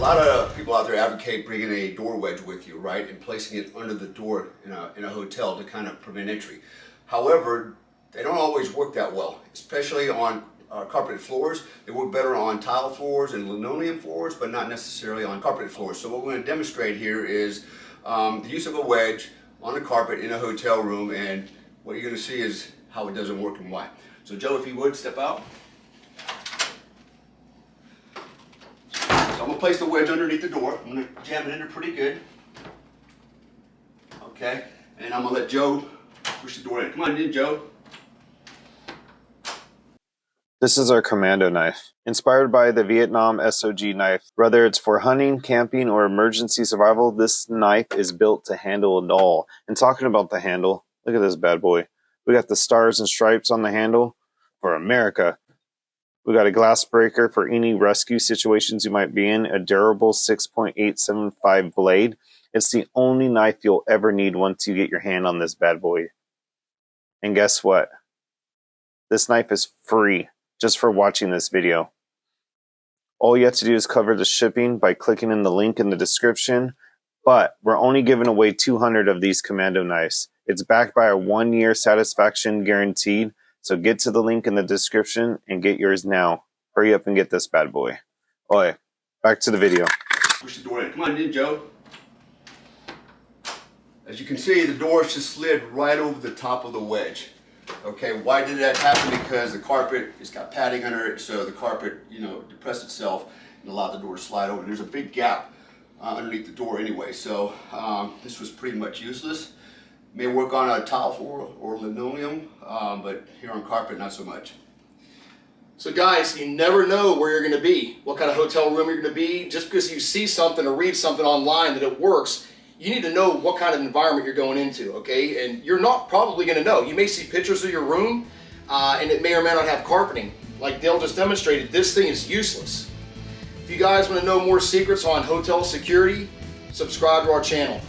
lot of people out there advocate bringing a door wedge with you, right, and placing it under the door in a hotel to kind of prevent entry. However, they don't always work that well, especially on carpeted floors. They work better on tile floors and linoleum floors, but not necessarily on carpeted floors. So what we're going to demonstrate here is the use of a wedge on the carpet in a hotel room, and what you're going to see is how it doesn't work and why. So Joe, if you would, step out. So I'm going to place the wedge underneath the door. I'm going to jam it in there pretty good. Okay, and I'm going to let Joe push the door in. Come on in, Joe. This is our Commando knife, inspired by the Vietnam SOG knife. Whether it's for hunting, camping, or emergency survival, this knife is built to handle it all. And talking about the handle, look at this bad boy. We got the stars and stripes on the handle for America. We got a glass breaker for any rescue situations you might be in, a durable 6.875 blade. It's the only knife you'll ever need once you get your hand on this bad boy. And guess what? This knife is free. Just for watching this video. All you have to do is cover the shipping by clicking in the link in the description, but we're only giving away 200 of these Commando knives. It's backed by a 1-year satisfaction guaranteed, so get to the link in the description and get yours now. Hurry up and get this bad boy. Oi, back to the video. Push the door in. Come on in, Joe. As you can see, the door just slid right over the top of the wedge. Okay, why did that happen? Because the carpet, it's got padding under it, so the carpet, depressed itself and allowed the door to slide over. There's a big gap underneath the door anyway, so this was pretty much useless. May work on a tile floor or linoleum, but here on carpet, not so much. So guys, you never know where you're going to be, what kind of hotel room you're going to be. Just because you see something or read something online that it works, you need to know what kind of environment you're going into, okay? And you're not probably going to know. You may see pictures of your room, and it may or may not have carpeting. Like Dale just demonstrated, this thing is useless. If you guys want to know more secrets on hotel security, subscribe to our channel.